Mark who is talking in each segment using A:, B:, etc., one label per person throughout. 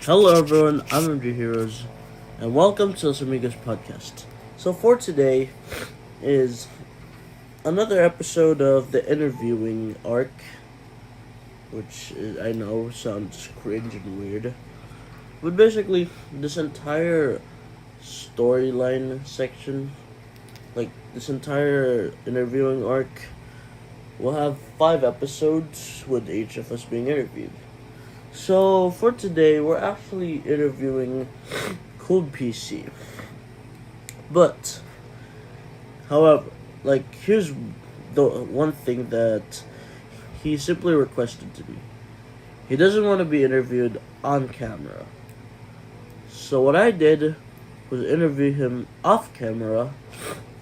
A: Hello everyone, I'm MG Heroes, and welcome to the Amigos podcast. So for today is another episode of the interviewing arc, I know sounds cringe and weird. But basically, this entire storyline section, like this entire interviewing arc, will have 5 episodes with each of us being interviewed. So for today, we're actually interviewing CooledPC. But, however, here's the one thing that he simply requested to me. He doesn't want to be interviewed on camera. So what I did was interview him off camera,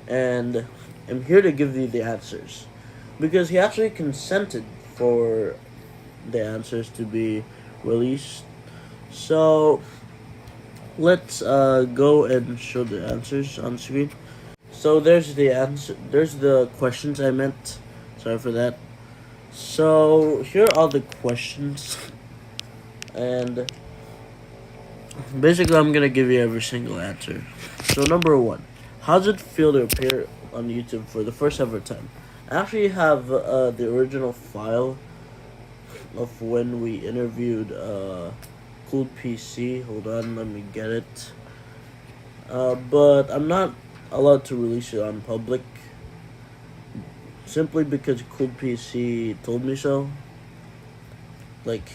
A: and I'm here to give you the answers. Because he actually consented for the answers to be released. So let's go and show the answers on screen. So there's the answer. There's the questions I meant. Sorry for that. So here are the questions, and basically I'm gonna give you every single answer. So number one, how does it feel to appear on YouTube for the first ever time? I actually have the original file of when we interviewed CooledPC. Hold on, let me get it. But I'm not allowed to release it on public, simply because CooledPC told me so.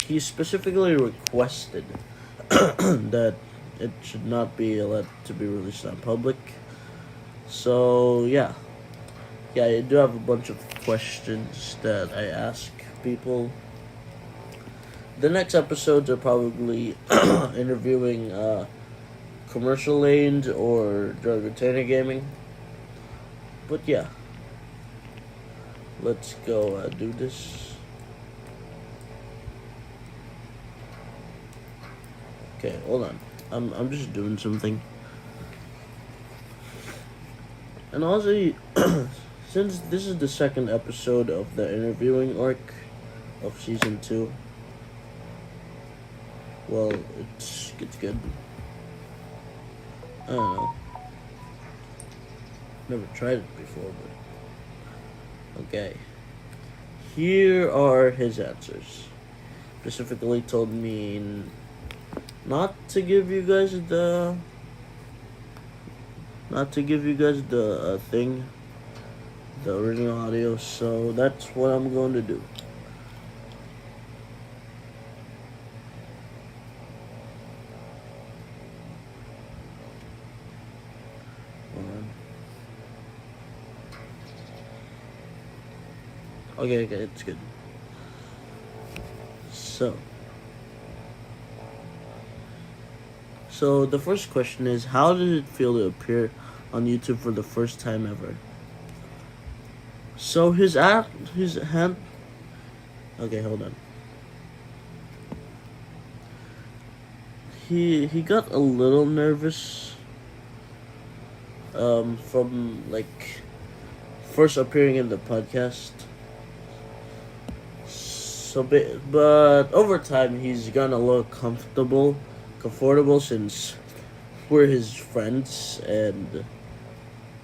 A: He specifically requested that it should not be allowed to be released on public. So yeah, I do have a bunch of questions that I ask people. The next episodes are probably interviewing commercial lanes or drug retainer gaming. But yeah, let's go do this. Okay, hold on. I'm just doing something. And also, since this is the second episode of the interviewing arc of season 2. Well, it's good. I don't know. Never tried it before, but okay. Here are his answers. Specifically told me not to give you guys the thing, the original audio. So that's what I'm going to do. Okay, it's good. So the first question is, how did it feel to appear on YouTube for the first time ever? So his hand. Okay, hold on. He got a little nervous. From first appearing in the podcast. But over time, he's gotten a little comfortable since we're his friends, and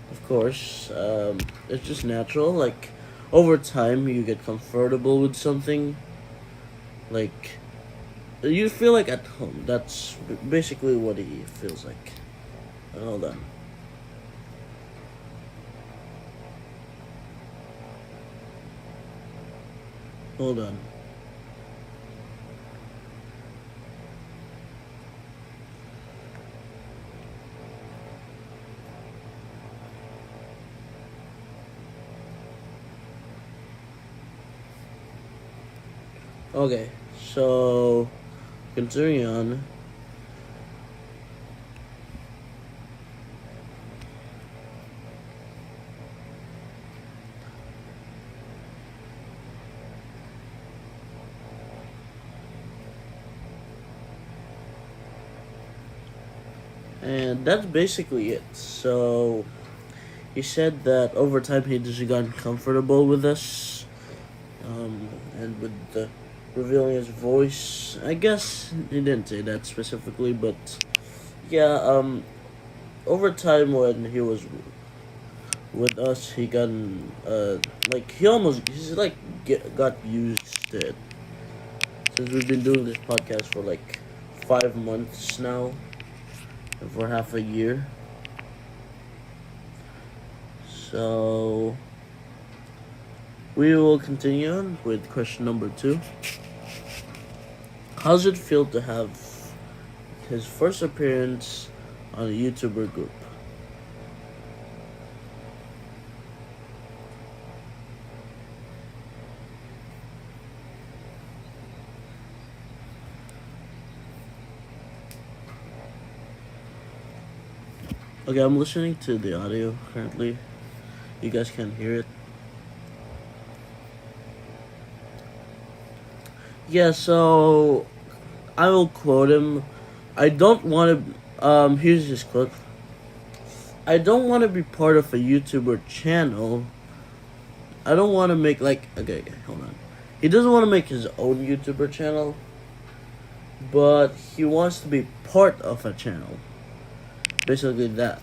A: of course, it's just natural. Over time, you get comfortable with something. You feel like at home. That's basically what he feels like. Hold on. Hold on. Okay, so continuing on. And that's basically it. So he said that over time he just gotten comfortable with us, and with the revealing his voice. I guess he didn't say that specifically, but yeah, over time when he was with us, he got like got used to it. Since we've been doing this podcast for like 5 months now, and for half a year. So we will continue on with question number 2. How's it feel to have his first appearance on a YouTuber group? Okay, I'm listening to the audio currently. You guys can hear it. Yeah, so I will quote him. I don't want to. Here's his quote. I don't want to be part of a YouTuber channel. I don't want to make okay, hold on. He doesn't want to make his own YouTuber channel, but he wants to be part of a channel. Basically that.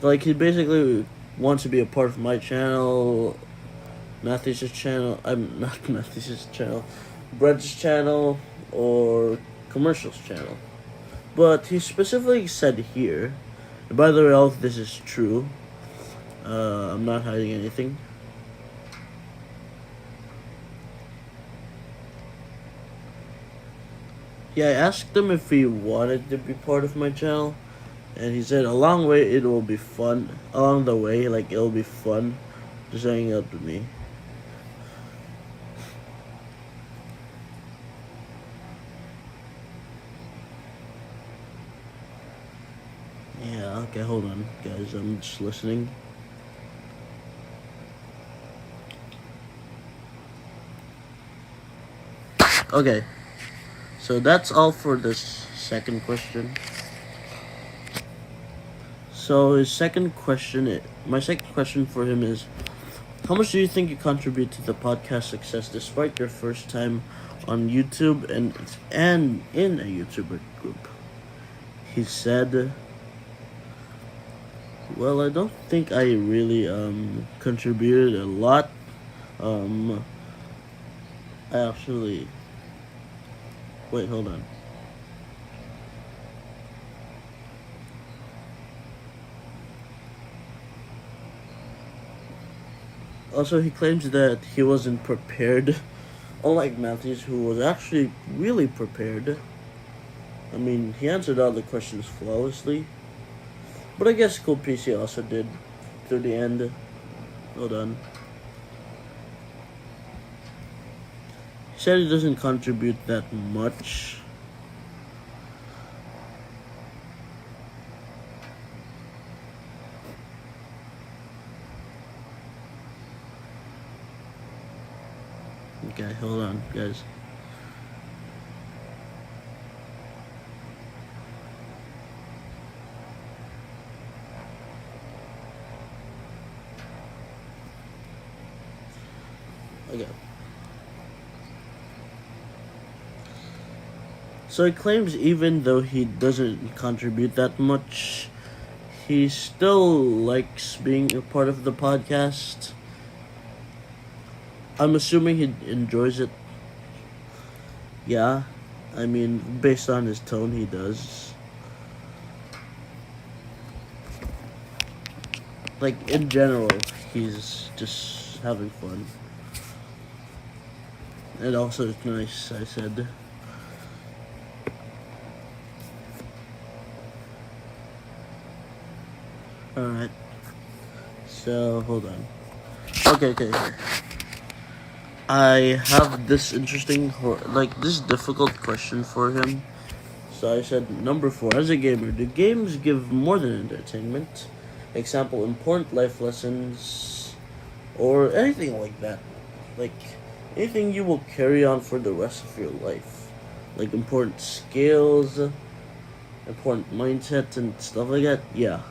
A: Like, he basically wants to be a part of my channel, Matthew's channel. I'm not Matthew's channel, Brent's channel, or Commercial's channel. But he specifically said here, and by the way, all of this is true. I'm not hiding anything. Yeah, I asked him if he wanted to be part of my channel, and he said along the way it will be fun. Along the way, like, it'll be fun just hanging out with me. Yeah, okay, hold on, guys. I'm just listening. Okay, so that's all for this second question. So my second question for him is, how much do you think you contribute to the podcast success despite your first time on YouTube and in a YouTuber group? He said, well, I don't think I really contributed a lot. I actually... Wait, hold on. Also, he claims that he wasn't prepared, unlike Matthews, who was actually really prepared. I mean, he answered all the questions flawlessly. But I guess CooledPC also did through the end. Hold on. He said he doesn't contribute that much. Okay, hold on, guys. Okay. So he claims even though he doesn't contribute that much, he still likes being a part of the podcast. I'm assuming he enjoys it. Yeah, I mean, based on his tone, he does. Like, in general, he's just having fun. And also, it's nice, I said. Alright. So, hold on. Okay. I have this this difficult question for him. So I said, number 4, as a gamer, do games give more than entertainment? Example, important life lessons, or anything like that. Like, anything you will carry on for the rest of your life. Like important skills, important mindsets, and stuff like that. Yeah.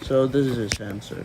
A: So this is his answer.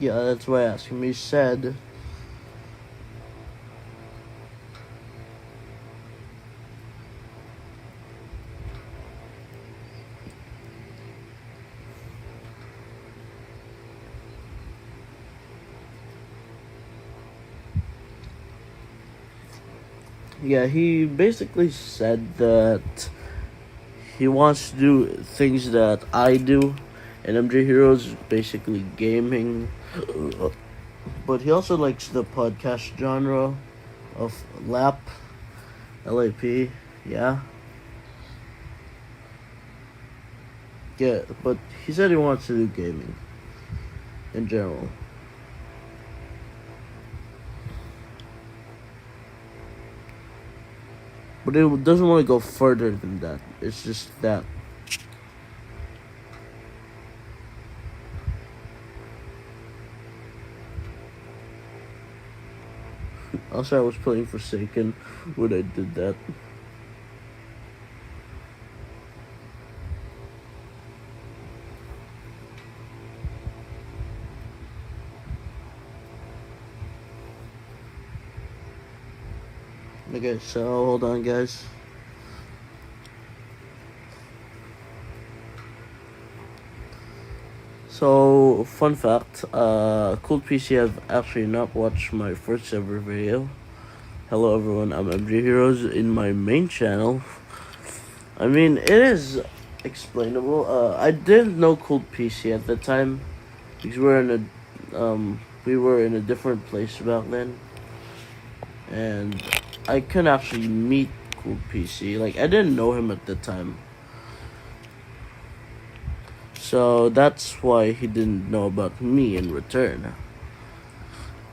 A: Yeah, that's why I asked him. He said, yeah, he basically said that he wants to do things that I do, and MJ Heroes is basically gaming. But he also likes the podcast genre of LAP. Yeah. Yeah, but he said he wants to do gaming in general. But it doesn't want to go further than that. It's just that. Also, I was playing Forsaken when I did that. Okay, so hold on, guys. So, fun fact, CooledPC have actually not watched my first ever video. Hello everyone, I'm MJ Heroes in my main channel. I mean, it is explainable. I didn't know CooledPC at the time because we were in a different place back then, and I couldn't actually meet CooledPC. Like, I didn't know him at the time. So that's why he didn't know about me in return.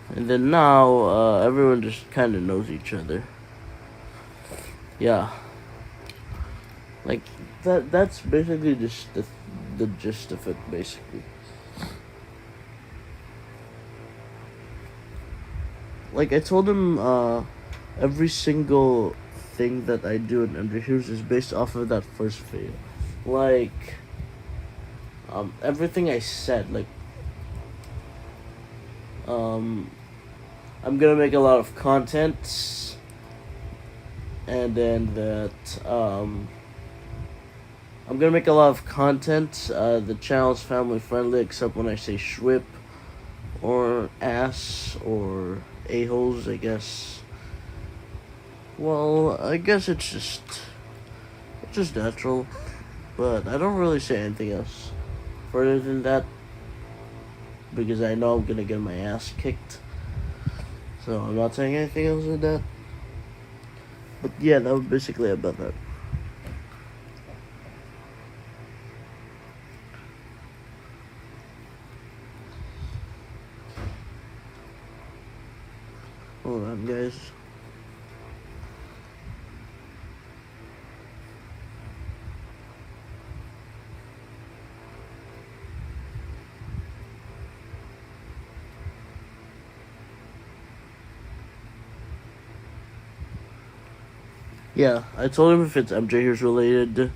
A: And then now, everyone just kind of knows each other. Yeah. Like, that's basically just the gist of it, basically. Like, I told him, every single thing that I do in MJ Heroes is based off of that first video. Like, everything I said, like, I'm gonna make a lot of content, and then that, I'm gonna make a lot of content. The channel's family friendly, except when I say schwip, or ass, or a-holes, I guess. Well, I guess it's just natural, but I don't really say anything else further than that, because I know I'm gonna get my ass kicked. So I'm not saying anything else than that. But yeah, that was basically about that. Hold on, guys. Yeah, I told him if it's MJ Heroes related,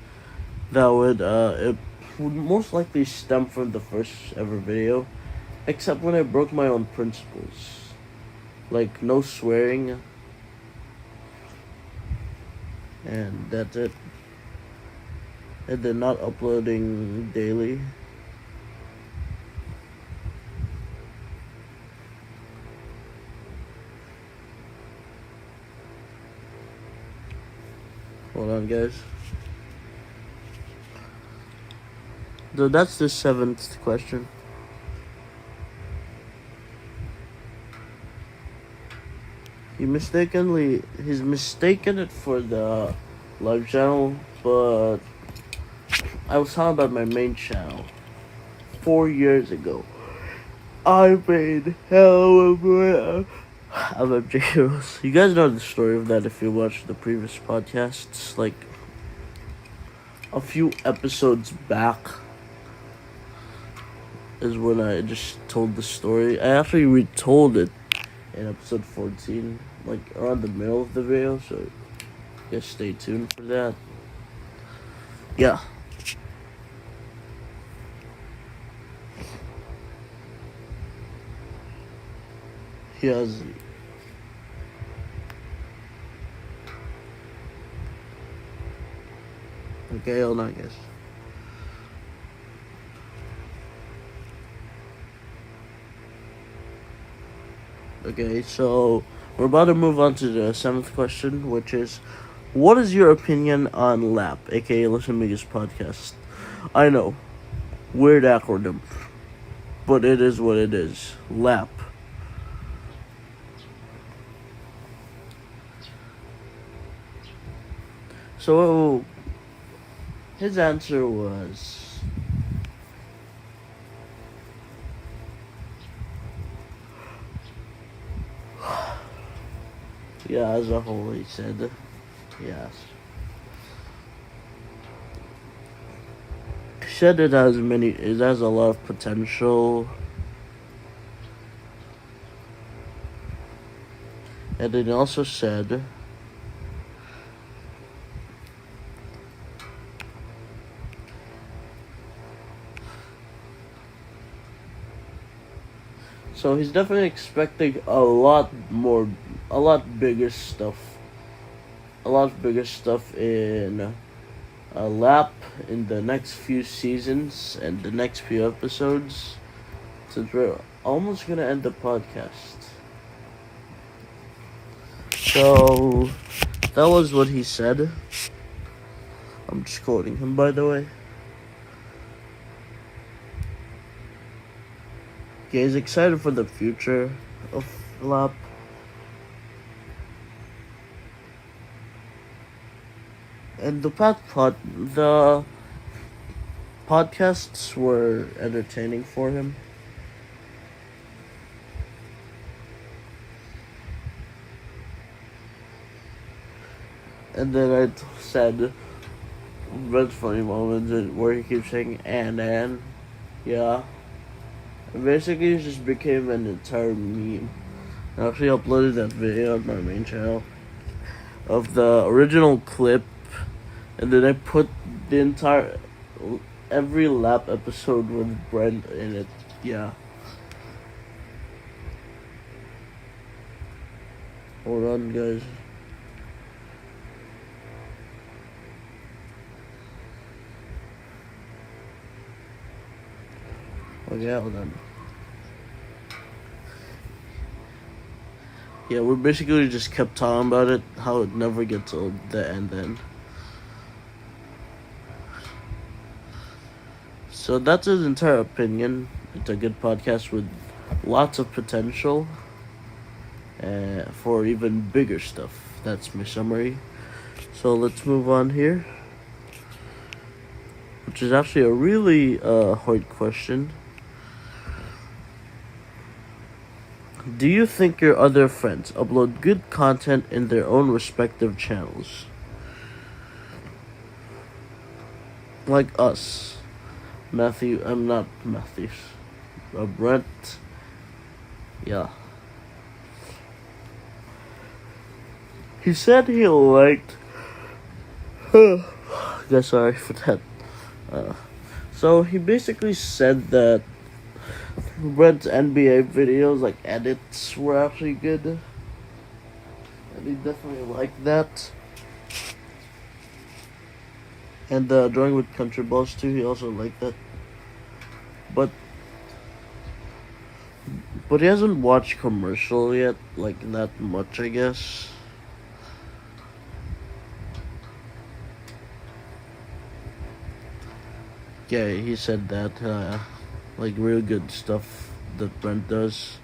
A: that would it would most likely stem from the first ever video, except when I broke my own principles, like no swearing, and that's it. And then not uploading daily. Hold on, guys. So that's the 7th question. He's mistaken it for the live channel, but I was talking about my main channel 4 years ago. I made hell of MJ Heroes. You guys know the story of that if you watched the previous podcasts. Like, a few episodes back is when I just told the story. I actually retold it in episode 14, like around the middle of the video, so guys stay tuned for that. Yeah. He has. Okay, hold on, guys. Okay, so we're about to move on to the 7th question, which is, what is your opinion on LAP, aka Listen Amigos podcast? I know, weird acronym, but it is what it is. LAP. So his answer was, yeah, as a whole, he said, yes. He said it has a lot of potential. And then he also said, so he's definitely expecting a lot bigger stuff in a lap in the next few seasons and the next few episodes, since we're almost gonna end the podcast. So that was what he said. I'm just quoting him, by the way. Yeah, he's excited for the future of lap. And the podcasts were entertaining for him. And then I said, red funny moments where he keeps saying and yeah. And basically it just became an entire meme. I actually uploaded that video on my main channel of the original clip, and then I put every lap episode with Brent in it. Yeah. Hold on, guys. Okay, hold on. Yeah, we basically just kept talking about it, how it never gets old, the end then. So that's his entire opinion. It's a good podcast with lots of potential for even bigger stuff. That's my summary. So let's move on here, which is actually a really hard question. Do you think your other friends upload good content in their own respective channels? Like us. Matthew, I'm not Matthew. Brent. Yeah. He said he liked... Guys, sorry for that. So he basically said that Brent's NBA videos, like edits, were actually good. And he definitely liked that. And drawing with country balls too, he also liked that. But he hasn't watched commercial yet, like that much, I guess. Yeah, he said that, like real good stuff that Brent does.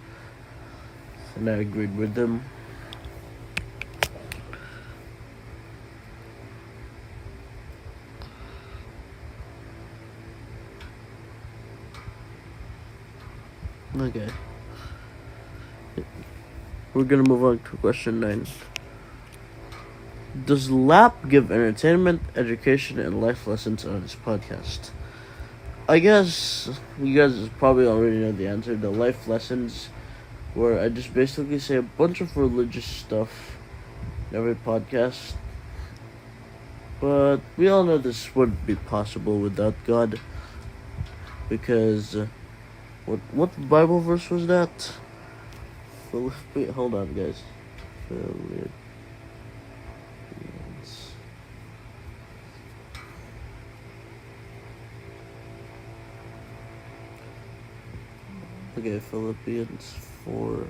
A: And I agreed with him. Okay. We're gonna move on to question 9. Does Lap give entertainment, education, and life lessons on his podcast? I guess you guys probably already know the answer. The life lessons, where I just basically say a bunch of religious stuff in every podcast. But we all know this wouldn't be possible without God. Because, what Bible verse was that? Hold on, guys. Philippines. Okay, Philippians 4.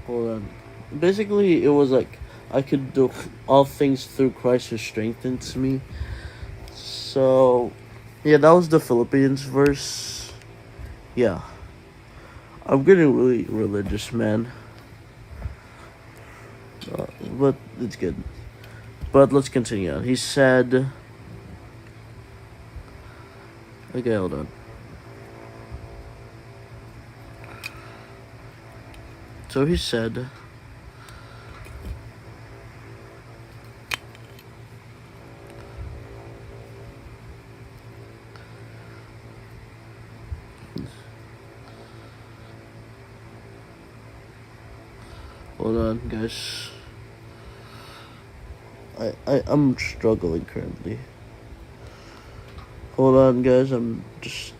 A: Hold on. Basically, it was like I could do all things through Christ who strengthens me. So, yeah, that was the Philippians verse. Yeah. I'm getting really religious, man. But it's good. But let's continue on. He said... Okay, hold on. So he said... Hold on, guys. I'm struggling currently. Hold on, guys. I'm just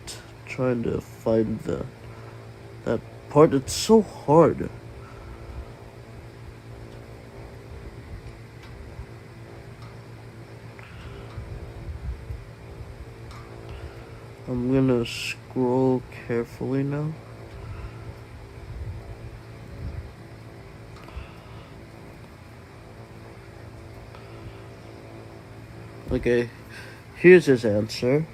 A: trying to find that part. It's so hard. I'm gonna scroll carefully now. Okay, here's his answer.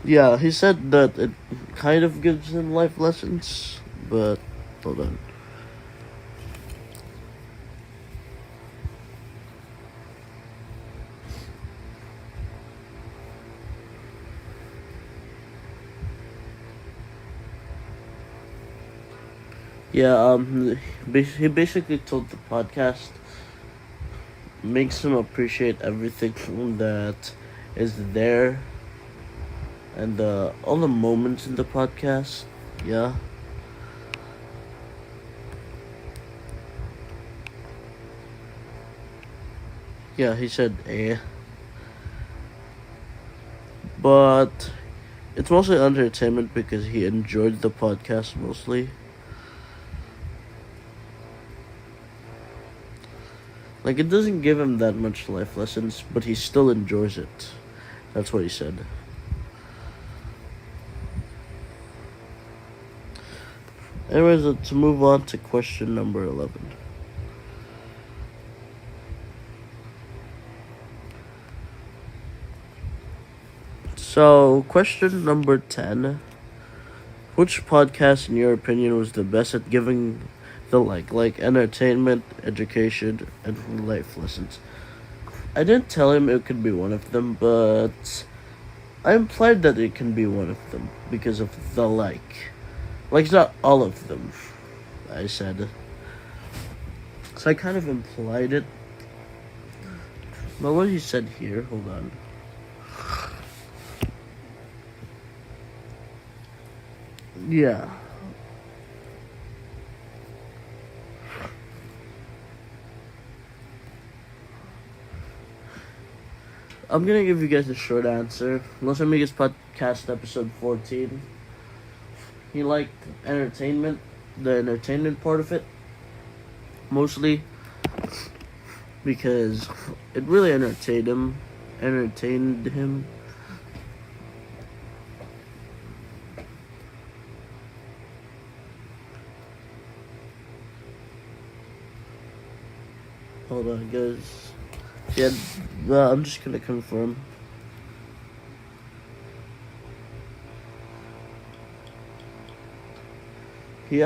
A: Yeah, he said that it kind of gives him life lessons, but hold on. Yeah, he basically told the podcast makes him appreciate everything that is there and all the moments in the podcast. Yeah. Yeah, he said eh. But it's mostly entertainment because he enjoyed the podcast mostly. Like, it doesn't give him that much life lessons, but he still enjoys it. That's what he said. Anyways, let's move on to question number 11. So, question number 10. Which podcast, in your opinion, was the best at giving the like entertainment, education, and life lessons? I didn't tell him it could be one of them, but I implied that it can be one of them because of the like. Like, it's not all of them, I said. So I kind of implied it. But what he said here, hold on. Yeah. I'm gonna give you guys a short answer. Los Amigos podcast episode 14. He liked entertainment, the entertainment part of it, mostly because it really entertained him. Hold on, guys. Yeah, I'm just gonna confirm. He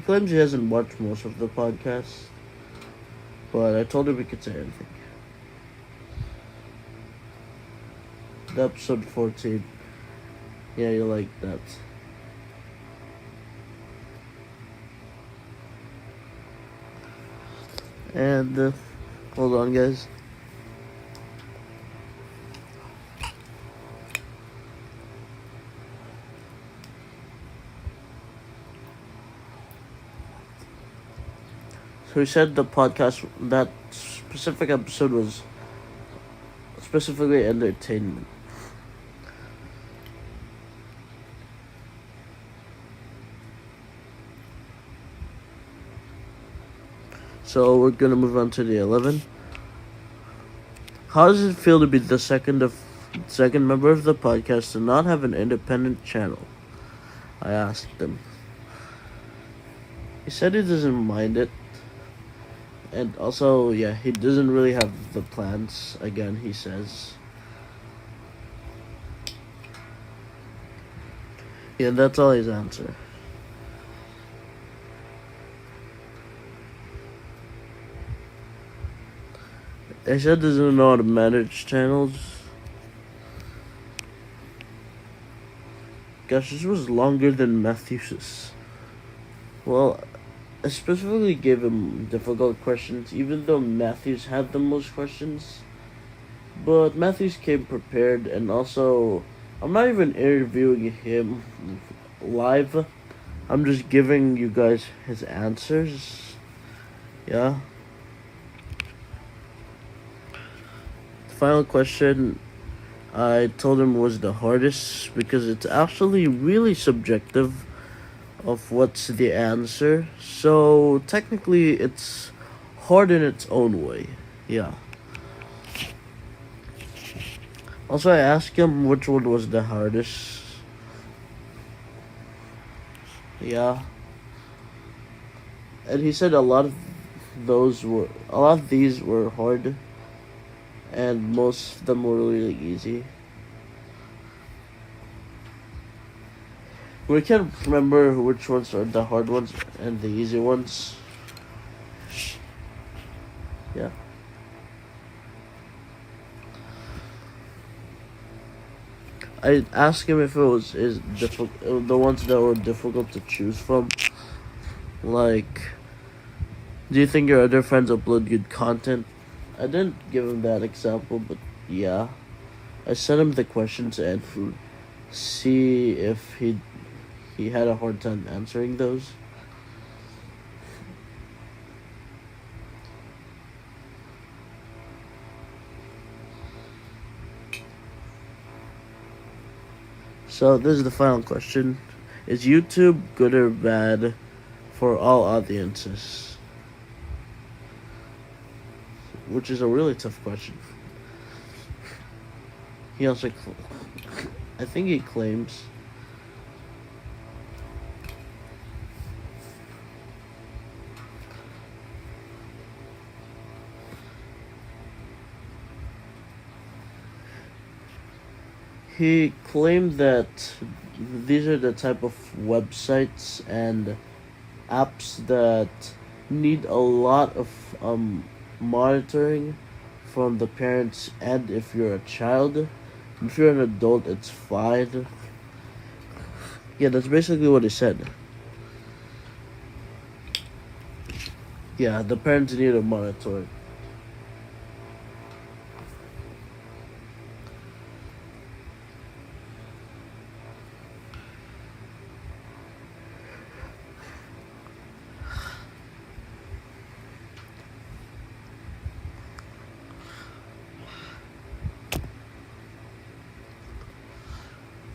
A: claims he hasn't watched most of the podcast, but I told him he could say anything. The episode 14. Yeah, you like that. And hold on, guys. So he said the podcast, that specific episode, was specifically entertainment. So we're gonna move on to the 11. How does it feel to be the second member of the podcast to not have an independent channel? I asked him. He said he doesn't mind it. And also, yeah, he doesn't really have the plans, again, he says. Yeah, that's all his answer. I said doesn't know how to manage channels. Gosh, this was longer than Matthew's. Well, I specifically gave him difficult questions, even though Matthews had the most questions. But Matthews came prepared, and also, I'm not even interviewing him live. I'm just giving you guys his answers. Yeah. The final question I told him was the hardest because it's actually really subjective of what's the answer. So technically it's hard in its own way. Yeah. Also, I asked him which one was the hardest. Yeah. And he said a lot of these were hard, and most of them were really easy. We can't remember which ones are the hard ones and the easy ones. Yeah. I asked him if it was the ones that were difficult to choose from. Like, do you think your other friends upload good content? I didn't give him that example, but yeah. I sent him the questions and see if he had a hard time answering those. So this is the final question. Is YouTube good or bad for all audiences? Which is a really tough question. He also, I think he claims that these are the type of websites and apps that need a lot of monitoring from the parents, and if you're a child. If you're an adult, it's fine. Yeah, that's basically what he said. Yeah, the parents need to monitor it.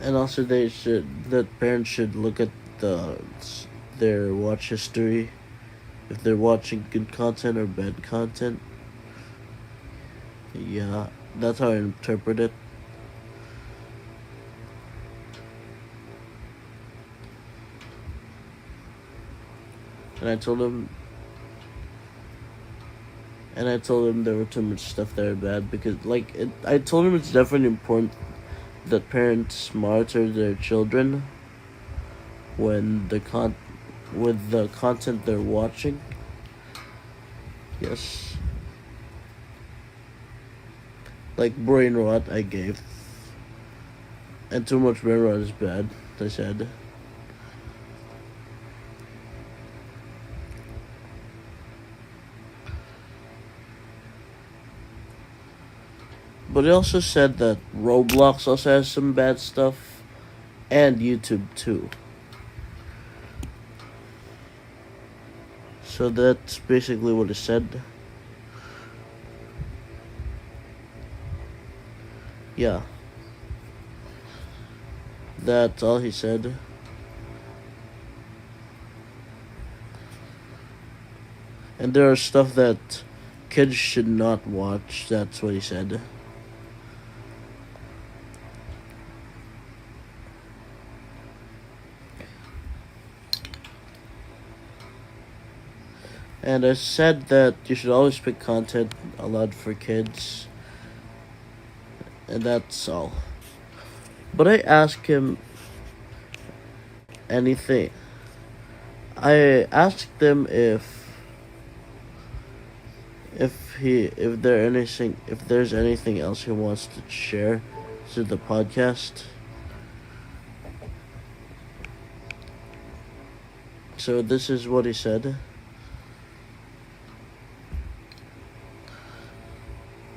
A: And also, the parents should look at their watch history, if they're watching good content or bad content. Yeah, that's how I interpret it. And I told him there were too much stuff that are bad because, I told him it's definitely important that parents monitor their children with the content they're watching. Yes. Like brain rot, I gave. And too much brain rot is bad, I said. But he also said that Roblox also has some bad stuff, and YouTube too. So that's basically what he said. Yeah. That's all he said. And there are stuff that kids should not watch. That's what he said. And I said that you should always pick content allowed for kids. And that's all. But I asked him anything. I asked him if there's anything else he wants to share to the podcast. So this is what he said.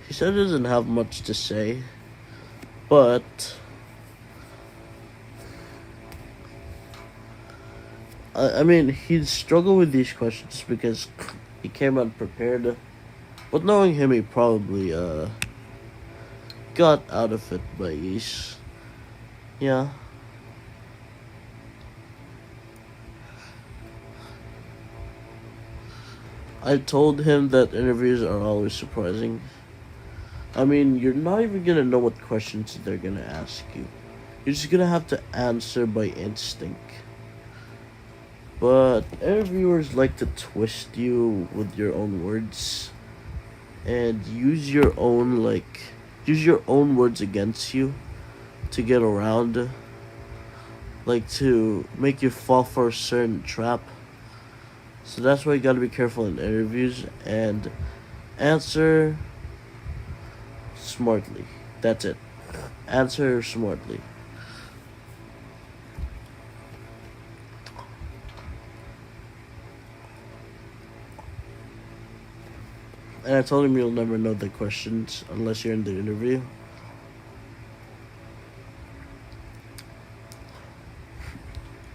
A: He said he doesn't have much to say, but I mean, he'd struggle with these questions because he came unprepared. But knowing him, he probably got out of it by ease. Yeah. I told him that interviews are always surprising. I mean, you're not even gonna know what questions they're gonna ask you. You're just gonna have to answer by instinct. But interviewers like to twist you with your own words and use your own words against you to get around, like to make you fall for a certain trap. So that's why you gotta be careful in interviews and answer smartly. That's it. Answer smartly. And I told him you'll never know the questions unless you're in the interview.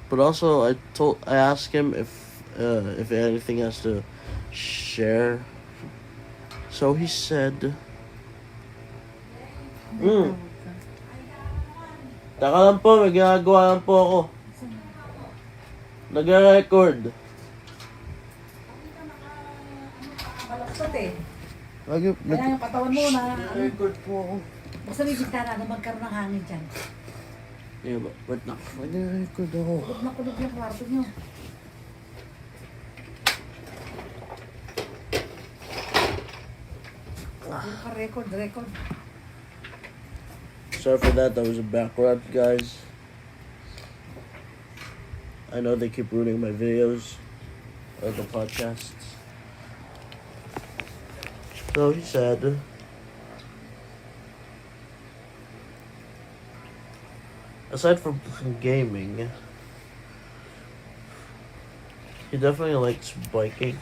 A: But also, I asked him if anything has to share. So he said, Taka lang po, may ginagawa lang po ako. Nag-record.
B: Malapsot eh.
A: Kaya
B: yung katawan mo na...
A: Nag-record po ako.
B: Basta may bintana na magkaroon ng hangin dyan.
A: Yeah, but na. Nag-record ako.
B: Kulog na kwarto nyo. Record.
A: Sorry for that was a background, guys. I know they keep ruining my videos or the podcasts. So he said, aside from gaming, he definitely likes biking.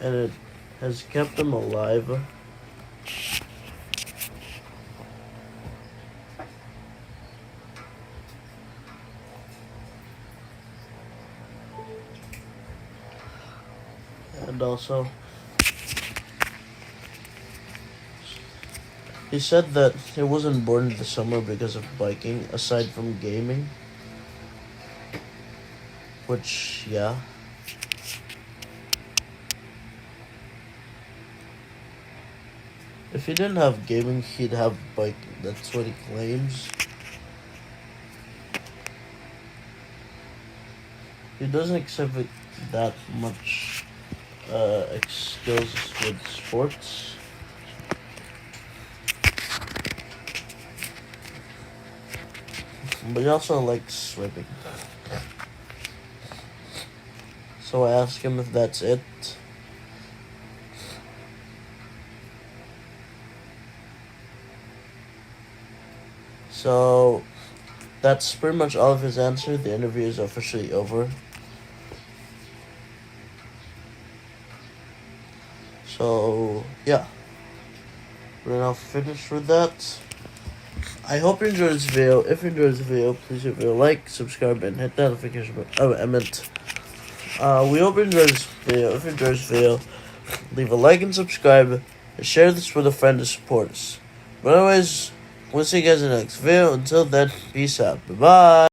A: And it has kept him alive. And also, he said that he wasn't born in the summer because of biking, aside from gaming. Which, yeah. If he didn't have gaming, he'd have biking. That's what he claims. He doesn't exhibit that much skills with sports. But he also likes swimming. So I asked him if that's it. So that's pretty much all of his answer. The interview is officially over. So yeah, we're now finished with that. I hope you enjoyed this video. If you enjoyed this video, please hit the like, subscribe, and hit that notification button. Oh, I meant We hope you enjoyed this video. If you enjoyed this video, leave a like and subscribe, and share this with a friend to support us. But anyways, we'll see you guys in the next video. Until then, peace out. Bye-bye.